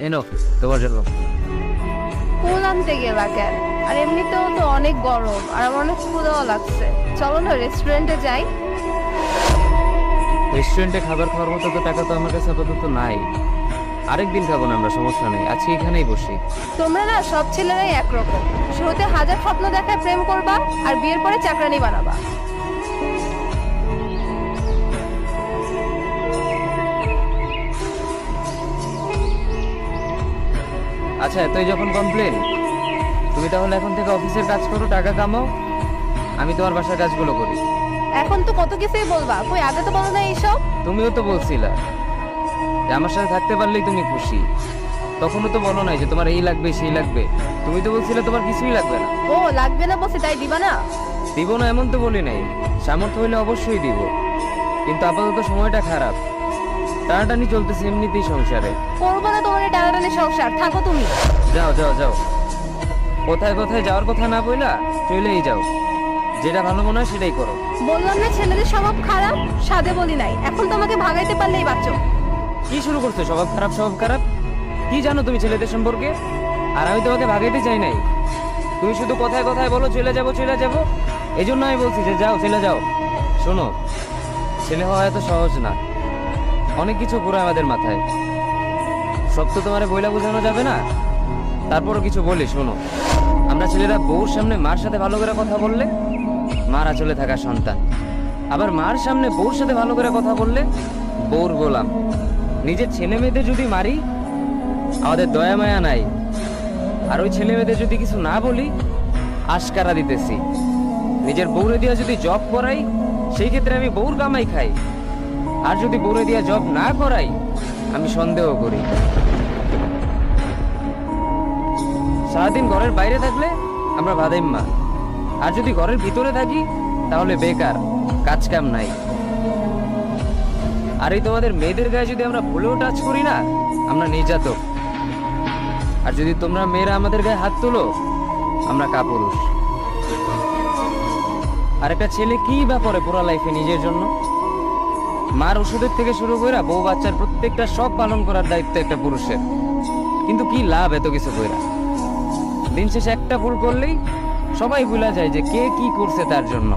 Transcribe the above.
এনো তোমার জন্য। ফুল আনতে গেলা কেন? আর এমনিতেও তো অনেক গরম আর আমার অনেক ক্ষুধাও লাগছে। চলো না রেস্টুরেন্টে যাই। রেস্টুরেন্টে খাবার খাওয়ার মতো তো টাকা তো আমার কাছে আপাতত নাই। আরেকদিন খাবো না আমরা, সমস্যা নেই, আজকে এখানেই বসি। তোমরা না সব ছেলেরাই একরকম। শুরুতে হাজার স্বপ্ন দেখায় প্রেম করবা আর বিয়ের পরে চাকরানি বানাবা। আচ্ছা এতই যখন কমপ্লেন, তুমি তাহলে এখন থেকে অফিসের কাজ করো, টাকা কামাও, আমি তোমার বাসার কাজগুলো করি। এখন তো কত কিছুই বলবা, কই আগে তো বলো না এইসব। তুমিও তো বলছিলা যে আমার সাথে থাকতে পারলেই তুমি খুশি, তখনও তো বলো নাই যে তোমার এই লাগবে সেই লাগবে। তুমি তো বলছিলে তোমার কিছুই লাগবে না। ও লাগবে না বসে তাই দিবা না? দিব না এমন তো বলি নাই, সামর্থ্য হইলে অবশ্যই দিব, কিন্তু আপাতত সময়টা খারাপ, টানাটানি চলতেছে এমনিতেই সংসারে। করবো না তোমার এই টানাটানি সংসার, থাকো তুমি। যাও যাও যাও, কোথায় কোথায় যাওয়ার কথা না বইলা চলেই যাও, যেটা ভালো মনে হয় সেটাই করো। বললাম না ছেলেদের স্বভাব খারাপ, সাদে বলি নাই। এখন তোমাকে ভাগাইতে পারলেই বাঁচো। কি শুরু করছো স্বভাব খারাপ স্বভাব খারাপ? কি জানো তুমি ছেলেদের সম্পর্কে? আর আমি তোমাকে ভাগাইতে চাই নাই, তুমি শুধু কথায় কথায় বলো চলে যাবো চলে যাবো, এই জন্য আমি বলছি যে যাও চলে যাও। শোনো, ছেলে হওয়া এত সহজ না, অনেক কিছু ঘুরে আমাদের মাথায়, সব তো তোমার বইলা বোঝানো যাবে না। তারপরও কিছু বলি শোনো, আমরা ছেলেরা বউর সামনে মার সাথে ভালো করে কথা বললে মার আঁচলে থাকা সন্তান, আবার মার সামনে বউর সাথে ভালো করে কথা বললে বউর গোলাম। নিজের ছেলে মেয়েদের যদি মারি আমাদের দয়া মায়া নাই, আর ওই ছেলে মেয়েদের যদি কিছু না বলি আশকারা দিতেছি। নিজের বউরে দিয়া যদি জব করাই সেই ক্ষেত্রে আমি বউর কামাই খাই, আর যদি বউরে দিয়া জব না করাই আমি সন্দেহ করি। সারাদিন ঘরের বাইরে থাকলে আমরা ভাদাইম্মা, আর যদি ঘরের ভিতরে থাকি তাহলে বেকার, কাজ কাম নাই। আর এই তোমাদের মেয়েদের গায়ে যদি আমরা ভুলেও টাচ করি না আমরা নির্যাতক, আর যদি তোমরা মেয়েরা আমাদের গায়ে হাত তোলো আমরা কাপুরুষ। আর একটা ছেলে কি বা করে পুরো লাইফে নিজের জন্য? মার ওষুধের থেকে শুরু করে বউ বাচ্চার প্রত্যেকটা সব পালন করার দায়িত্ব একটা পুরুষের, কিন্তু কি লাভ এত কিছু কইরা? দিন শেষে একটা ভুল করলেই সবাই ভুলা যায় যে কে কি করছে তার জন্য।